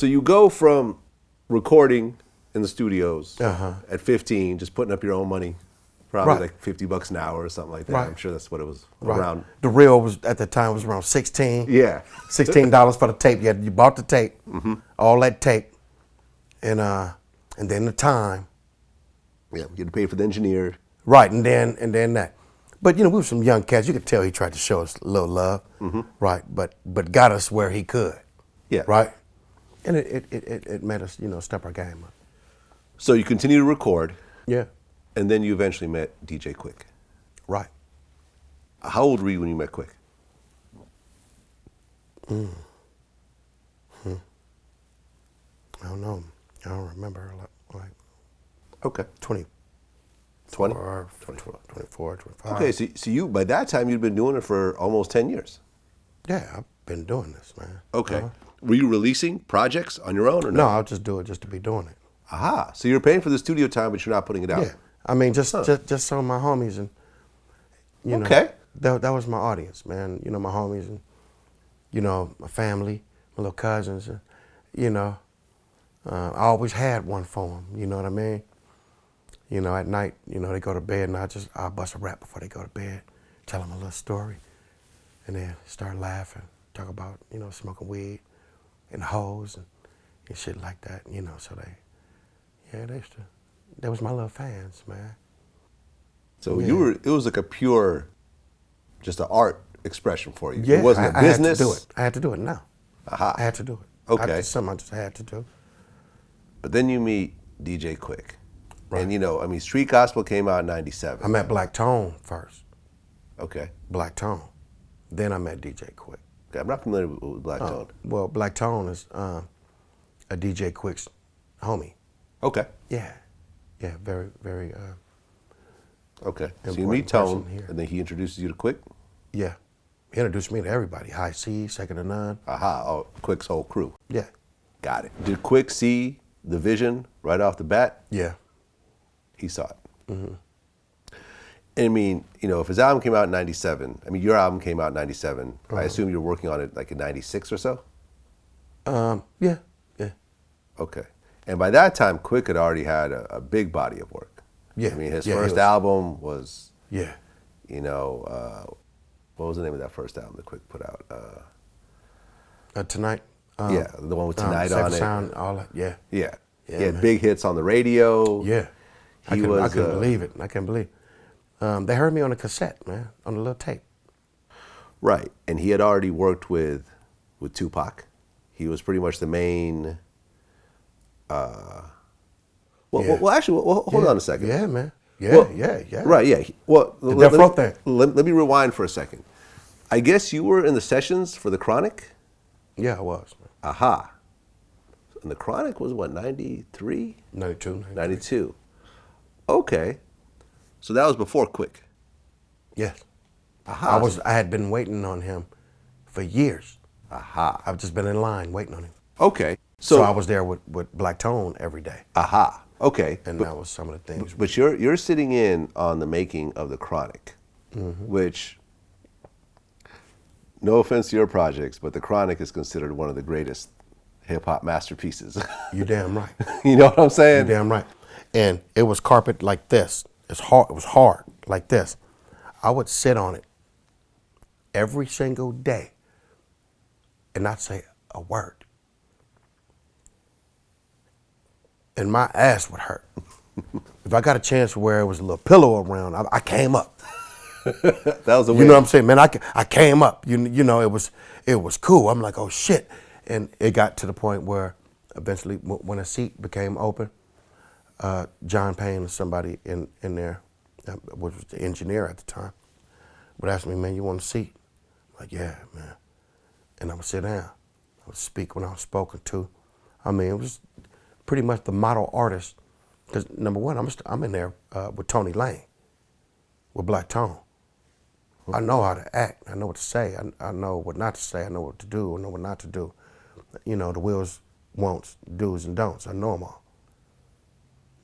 So you go from recording in the studios Uh-huh. at 15, just putting up your own money, probably Right. like $50 an hour or something like that. Right. I'm sure that's what it was Right. around. The reel was at the time was around 16. Yeah. $16 for the tape. You bought the tape, all that tape, and then the time. Yeah, you had to pay for the engineer. Right, and then that. But we were some young cats. You could tell he tried to show us a little love, right? But got us where he could. Yeah. Right. And it made us step our game up. So you continue to record, Yeah. and then you eventually met DJ Quik. Right. How old were you when you met Quik? I don't know. I don't remember. Like Okay. 20. 20? 24, 25. Okay, so you, by that time, you'd been doing it for almost 10 years. Yeah, I've been doing this, man. Okay. Were you releasing projects on your own or No, no? I'll just do it just to be doing it. Aha. So you're paying for the studio time, but you're not putting it out. Yeah. I mean, just some of my homies and, Okay. That was my audience, man. My homies and, my family, my little cousins, and, I always had one for them, you know what I mean? At night, they go to bed and I'll bust a rap before they go to bed, tell them a little story, and then start laughing, talk about, smoking weed and hoes and shit like that, so they was my little fans, man. So it was like a pure, just an art expression for you. Yeah, It wasn't a business. I had to do it now. Aha. I had to do it. Okay. It's something I just had to do. But then you meet DJ Quik. Right. And Street Gospel came out in 97. I met Black Tone first. Okay. Black Tone. Then I met DJ Quik. Okay, I'm not familiar with Black Tone. Well, Black Tone is a DJ Quik's homie. Okay. Yeah. Yeah, very, very, Okay. So you important meet Tone, person here. and then he introduces you to Quik? yeah. He introduced me to everybody. High C, Second to None. Aha. Oh, Quik's whole crew. Yeah. Got it. Did Quik see the vision right off the bat? Yeah. He saw it. And if his album came out in 97, your album came out in 97, I assume you were working on it like in 96 or so? Yeah. Yeah. Okay. And by that time, Quik had already had a big body of work. Yeah. His Yeah, he first was- album was, Yeah. what was the name of that first album that Quik put out? Tonight. Yeah, the one with Tonight on Safe it. Sound, all that. Yeah. Yeah. Yeah, He had man. big hits on the radio. Yeah. I He couldn't was, believe it. I can't believe it. They heard me on a cassette, man, on a little tape. Right. And he had already worked with Tupac. He was pretty much the main. Yeah. Hold on a second. Yeah, man. Yeah, Well, yeah. Right, yeah. Well, Death Row thing. let me rewind for a second. I guess you were in the sessions for The Chronic? Yeah, I was, man. Aha. And The Chronic was what, 93? 92. 92. Okay. So that was before Quik. Yes. Aha. I had been waiting on him for years. Aha. I've just been in line waiting on him. Okay. So I was there with Black Tone every day. Aha. Okay. And that was some of the things. But you're sitting in on the making of The Chronic, which, no offense to your projects, but The Chronic is considered one of the greatest hip-hop masterpieces. You damn right. You know what I'm saying? You damn right. And it was carpet like this. It was hard like this. I would sit on it every single day and not say a word. And my ass would hurt. If I got a chance where it was a little pillow around, I came up. That was a You know what I'm saying, man? I came up. You know, it was cool. I'm like, oh shit, and it got to the point where eventually, when a seat became open, John Payne or somebody in there, which was the engineer at the time, would ask me, man, you want a seat? I'm like, yeah, man. And I would sit down. I would speak when I was spoken to. I mean, it was pretty much the model artist. Because number one, I'm in there with Tony Lane, with Black Tone. I know how to act. I know what to say. I know what not to say. I know what to do. I know what not to do. You know, the wills, won'ts, do's, and don'ts. I know them all.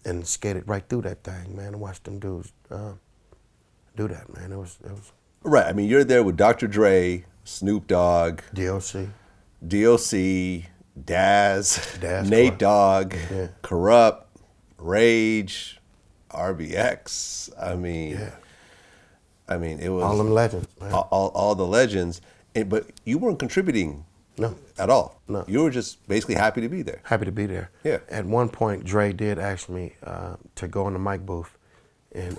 And skated right through that thing, man, and watched them dudes do that, man. It was Right. I mean, you're there with Dr. Dre, Snoop Dogg, DLC. DOC, Daz, Daz, Nate Dogg, Yeah. Corrupt, Rage, RBX. I mean, it was All them legends, man. all the legends. But you weren't contributing No. at all. No. You were just basically happy to be there. Happy to be there. Yeah. At one point, Dre did ask me to go in the mic booth, and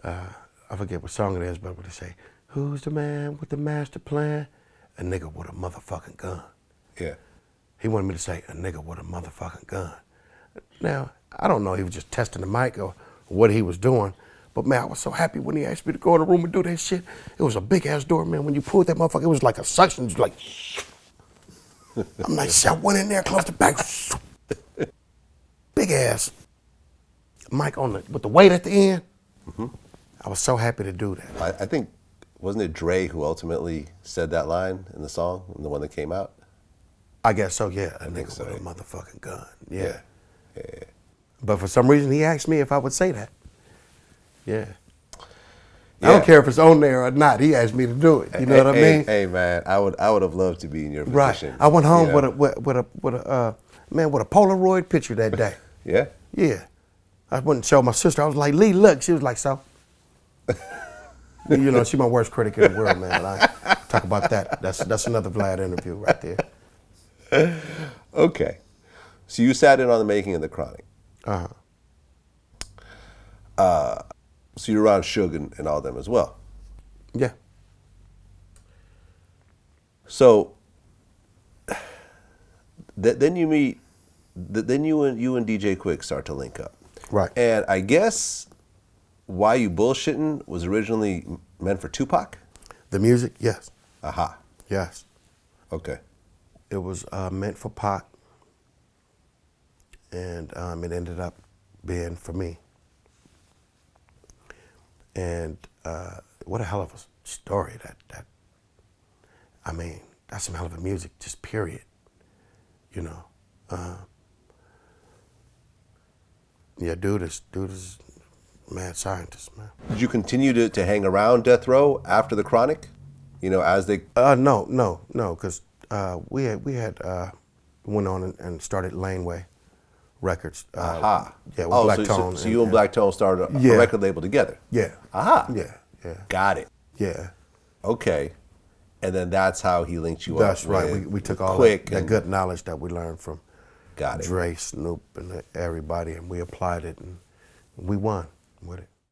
I forget what song it is, but what they say, "Who's the man with the master plan? A nigga with a motherfucking gun." Yeah. He wanted me to say, "A nigga with a motherfucking gun." Now, I don't know if he was just testing the mic or what he was doing, but man, I was so happy when he asked me to go in the room and do that shit. It was a big ass door, man. When you pulled that motherfucker, it was like a suction. It was like, I'm like, shit, I went in there, closed the back. Big ass mic on with the weight at the end. Mm-hmm. I was so happy to do that. I think, wasn't it Dre who ultimately said that line in the song, the one that came out? I guess so, yeah. A nigga so, with a yeah. motherfucking gun. Yeah. Yeah. But for some reason, he asked me if I would say that. Yeah. Yeah. I don't care if it's on there or not. He asked me to do it. You know what I mean? Hey, man, I would have loved to be in your Right. position. I went home you know? with a Polaroid picture that day. Yeah. Yeah. I wouldn't show my sister. I was like, Lee, look. She was like, so. You know, she's my worst critic in the world, man. I talk about that. That's another Vlad interview right there. Okay. So you sat in on the making of The Chronic. Uh-huh. So you're around Suga and all them as well. Yeah. So then you meet, then you and DJ Quik start to link up. Right. And I guess Why You Bullshittin' was originally meant for Tupac? The music, yes. Aha. Yes. Okay. It was meant for Pac, and it ended up being for me. And what a hell of a story that. I mean, that's some hell of a music, just period. You know. Yeah, dude is mad scientist, man. Did you continue to hang around Death Row after The Chronic? You know, as they... No, because we had went on and started Laneway Records. Aha. Yeah, with Black Tone. So you and Black Tone started a Yeah. record label together? Yeah. Aha. Yeah. Got it. Yeah. Okay. And then that's how he linked you up. That's right. with We took all Quik that good knowledge that we learned from Got it. Dre, Snoop, and everybody, and we applied it, and we won with it.